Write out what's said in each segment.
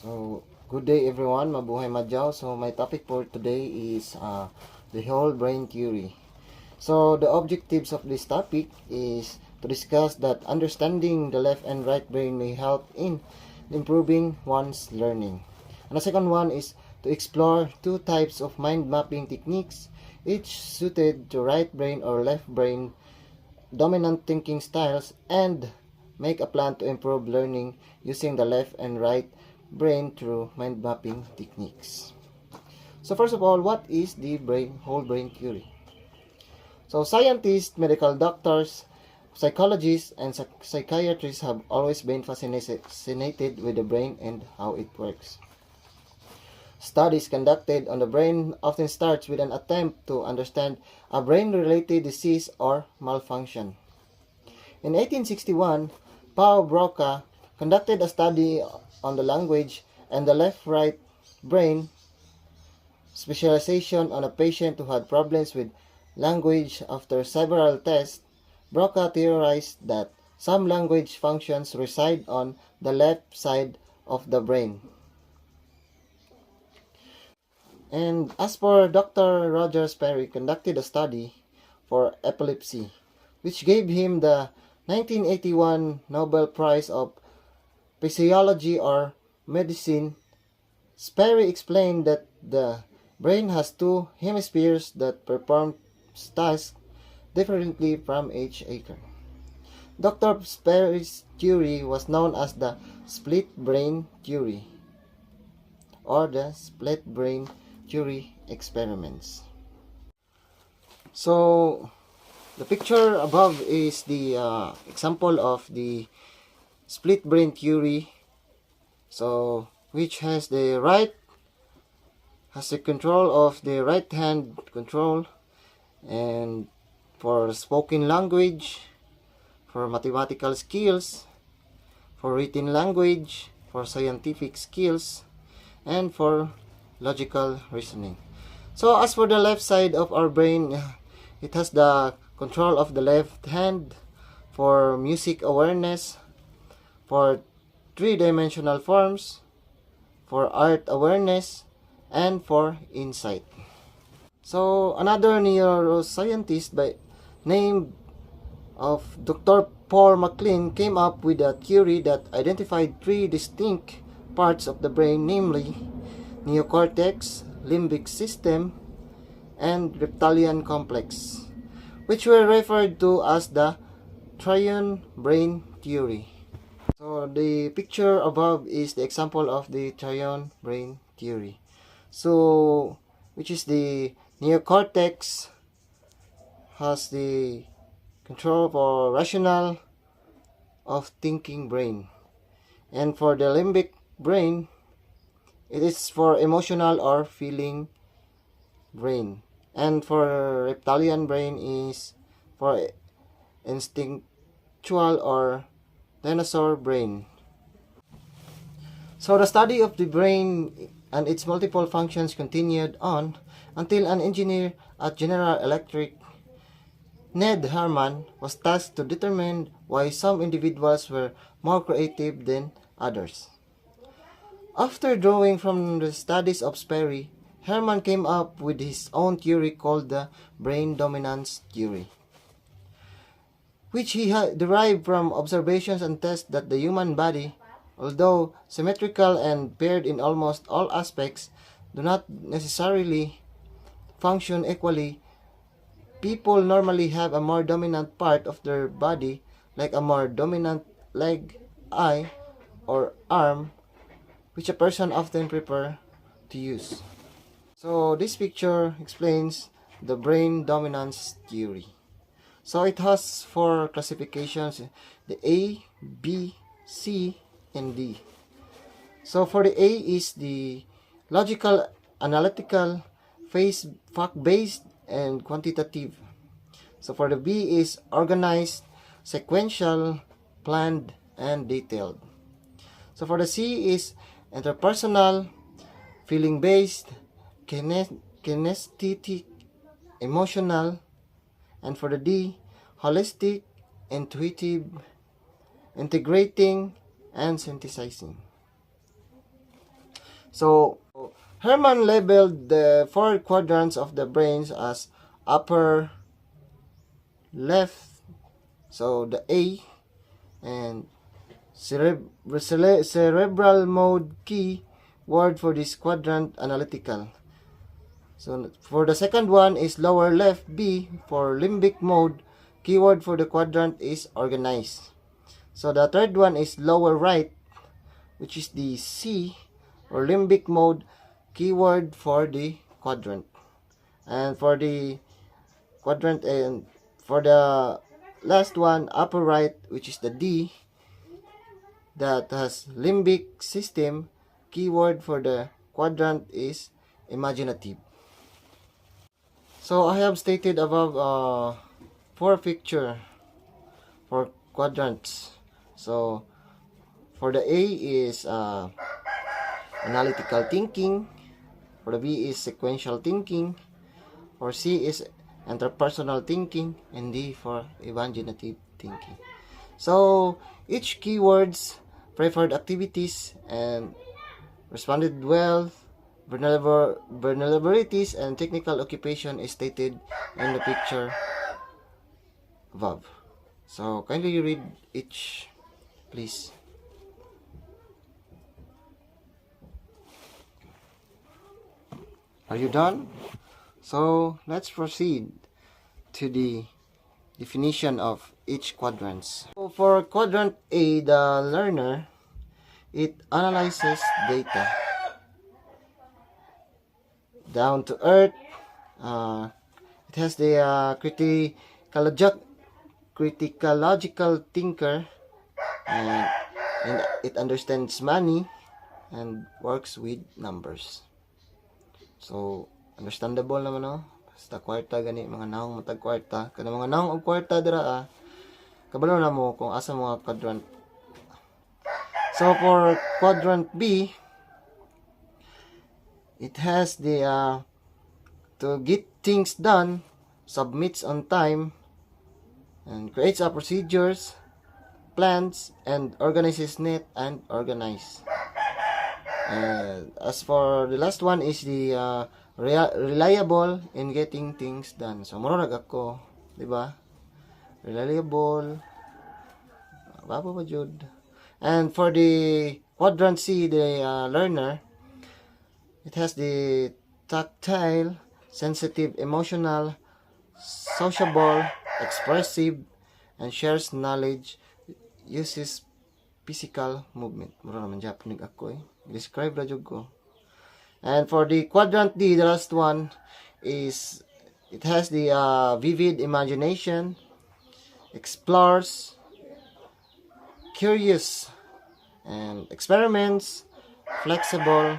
So, good day everyone, mabuhay madyaw. So, my topic for today is the whole brain theory. So, the objectives of this topic is to discuss that understanding the left and right brain may help in improving one's learning. And the second one is to explore two types of mind mapping techniques, each suited to right brain or left brain dominant thinking styles, and make a plan to improve learning using the left and right brain through mind mapping techniques. So first of all, what is the whole brain theory? So scientists, medical doctors, psychologists, and psychiatrists have always been fascinated with the brain and how it works. Studies conducted on the brain often starts with an attempt to understand a brain-related disease or malfunction. In 1861, Pau Broca conducted a study on the language and the left-right brain specialization on a patient who had problems with language. After several tests, Broca theorized that some language functions reside on the left side of the brain. And as for Dr. Roger Sperry conducted a study for epilepsy, which gave him the 1981 Nobel Prize of Physiology or Medicine. Sperry explained that the brain has two hemispheres that perform tasks differently from each other. Dr. Sperry's theory was known as the split brain theory or the split brain theory experiments. So, the picture above is the example of the split brain theory. So, which has the control of the right hand control, and for spoken language, for mathematical skills, for written language, for scientific skills, and for logical reasoning. So as for the left side of our brain, it has the control of the left hand for music awareness, for three-dimensional forms, for art awareness, and for insight. So another neuroscientist by name of Dr. Paul MacLean came up with a theory that identified three distinct parts of the brain, namely neocortex, limbic system, and reptilian complex, which were referred to as the triune brain theory. So the picture above is the example of the triune brain theory. So, which is the neocortex has the control for rational of thinking brain, and for the limbic brain, it is for emotional or feeling brain, and for reptilian brain is for instinctual or dinosaur brain. So the study of the brain and its multiple functions continued on until an engineer at General Electric, Ned Harman, was tasked to determine why some individuals were more creative than others. After drawing from the studies of Sperry, Herman came up with his own theory called the brain dominance theory, which he derived from observations and tests that the human body, although symmetrical and paired in almost all aspects, do not necessarily function equally. People normally have a more dominant part of their body, like a more dominant leg, eye, or arm, which a person often prefers to use. So this picture explains the brain dominance theory. So it has four classifications, the A, B, C, and D. So for the A is the logical, analytical, fact-based, and quantitative. So for the B is organized, sequential, planned, and detailed. So for the C is interpersonal, feeling-based, kinesthetic, emotional, and for the D, holistic, intuitive, integrating, and synthesizing. So, Herman labeled the 4 quadrants of the brains as upper left, so the A, and cerebral mode key word for this quadrant, analytical. So for the second one is lower left, B, for limbic mode, keyword for the quadrant is organized. So the third one is lower right, which is the C, or limbic mode, keyword for the quadrant. And for the quadrant, and for the last one, upper right, which is the D, that has limbic system, keyword for the quadrant is imaginative. So I have stated above 4 picture for quadrants. So for the A is analytical thinking, for the B is sequential thinking, for C is interpersonal thinking, and D for imaginative thinking. So each keywords, preferred activities, and responded well, vulnerabilities, and technical occupation is stated in the picture above. So kindly read each, please. Are you done? So let's proceed to the definition of each quadrants. So for quadrant A, the learner, it analyzes data down to earth. It has the criticalogical thinker, and it understands money and works with numbers. So understandable naman, no? Basta kwarta gani, mga naong matag kwarta, kana mga naong og kwarta dira kabalo na mo kung asa mga quadrant. So for quadrant B, it has the to get things done, submits on time, and creates procedures, plans, and organizes net and organize. And as for the last one is the reliable in getting things done. So murag ako, di ba? Reliable, baba ba jud? And for the quadrant C, the learner, it has the tactile, sensitive, emotional, sociable, expressive, and shares knowledge, uses physical movement. Mura naman Japanese ako describe ra jud ko. And for the quadrant D, the last one is, it has the vivid imagination, explores, curious, and experiments, flexible,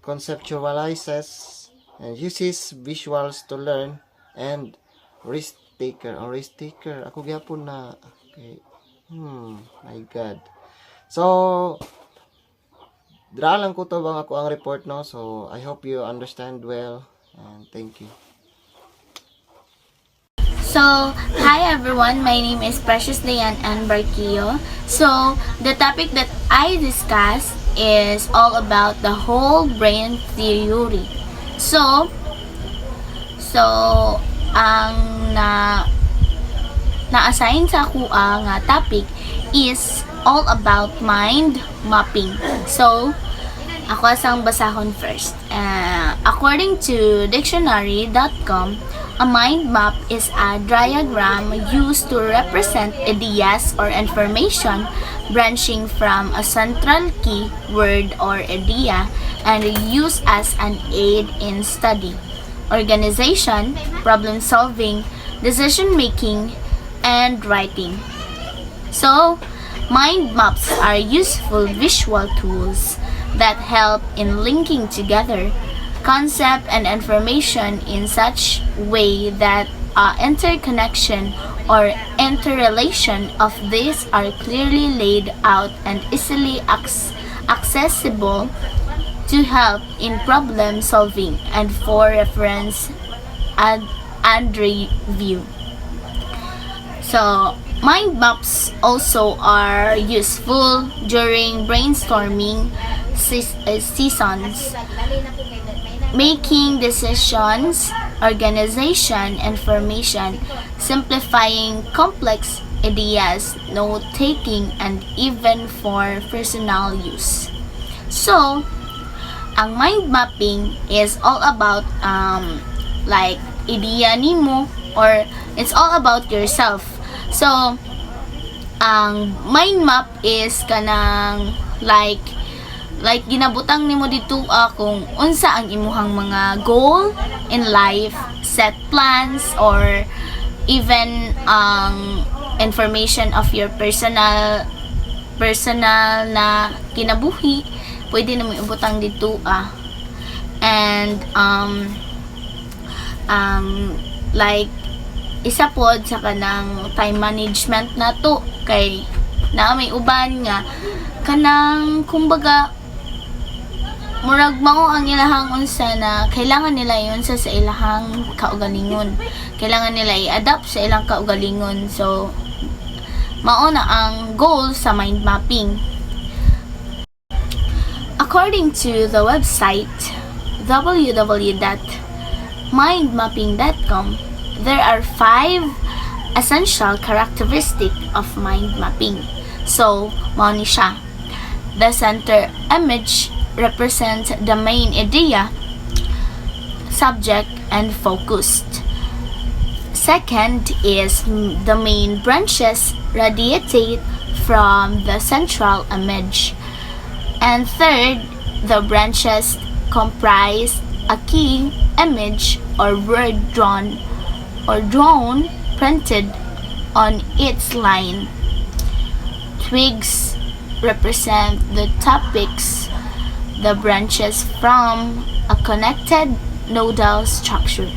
conceptualizes, and uses visuals to learn, and risk taker. Risk taker, ako gyapon na. Okay. My God. So dra lang ko to bang ako ang report, no? So I hope you understand well, and thank you. So, hi everyone, my name is Precious Diane Ann Barquillo. So, the topic that I discussed is all about the whole brain theory. So ang na-assign sa ako nga topic is all about mind mapping. So, ako asang basahon first. According to dictionary.com, a mind map is a diagram used to represent ideas or information branching from a central key word or idea and used as an aid in study, organization, problem solving, decision making, and writing. So, mind maps are useful visual tools that help in linking together concept and information in such way that interconnection or interrelation of these are clearly laid out and easily accessible to help in problem solving and for reference and review. So Mind maps also are useful during brainstorming seasons, making decisions, organization, and formation, simplifying complex ideas, note-taking, and even for personal use. So, ang mind mapping is all about like idea nimo, or it's all about yourself. So, ang mind map is kanang like ginabutang nimo dito kung unsa ang imuhang mga goal in life, set plans, or even ang information of your personal na kinabuhi, pwede nimo ibutang dito and like isa pod sa kanang time management na to, kay na may uban nga kanang kumbaga murag mao ang ilahang unsa na kailangan nila yun sa ilahang kaugalingon, kailangan nila i-adapt sa ilang kaugalingon. So mao na ang goal sa mind mapping. According to the website www.mindmapping.com, there are 5 essential characteristics of mind mapping. So, mao ni siya. The center image represents the main idea, subject, and focused. Second is the main branches radiate from the central image. And third, the branches comprise a key image or word drawn printed on its line. Twigs represent the topics, the branches from a connected nodal structure.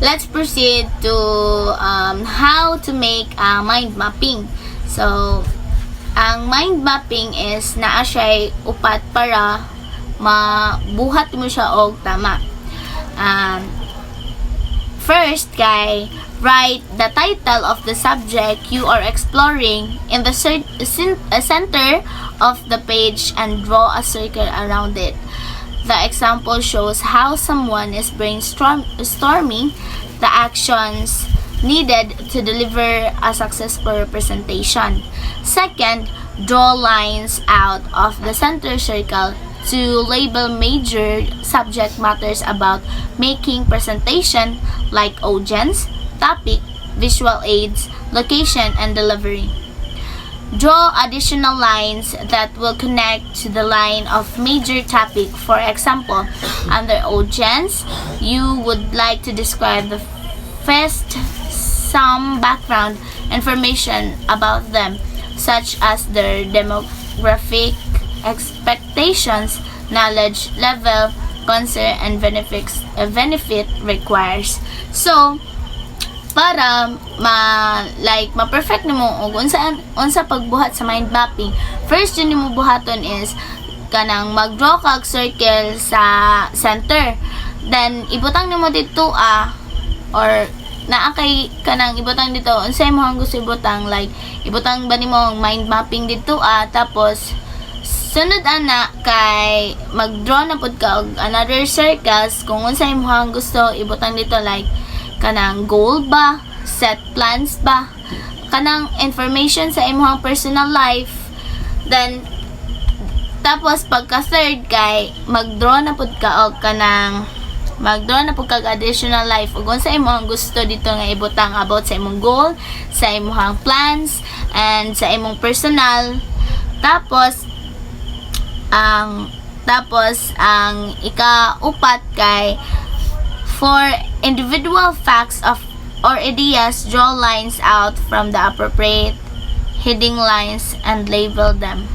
Let's proceed to how to make a mind mapping. So, ang mind mapping is naa siya upat para mabuhat mo siya og tama. First, write the title of the subject you are exploring in the center of the page and draw a circle around it. The example shows how someone is brainstorming the actions needed to deliver a successful representation. Second, draw lines out of the center circle to label major subject matters about making presentation, like audience, topic, visual aids, location, and delivery. Draw additional lines that will connect to the line of major topic. For example, under audience, you would like to describe the first some background information about them, such as their demographic, expectations, knowledge level, concern, and benefit requires. So, para ma-perfect nimo og unsa pagbuhat sa mind mapping, first yun nimo buhaton is kanang mag-draw kag circle sa center, then ibutang nimo dito or naa kay kanang ibutang dito unsay mo gusto ibutang, like ibutang ba nimo mind mapping dito tapos sunod ana kay mag-draw na pud ka og another circles kung unsay mo gusto ibutang dito, like kanang goal ba, set plans ba, kanang information sa imong personal life. Then tapos pagka third kay mag-draw na pud ka og kanang kag additional life ug unsa imong gusto dito nga ibutang about sa imong goal, sa imong plans, and sa imong personal. Tapos ang ikaupat kay for individual facts of or ideas, draw lines out from the appropriate heading lines and label them.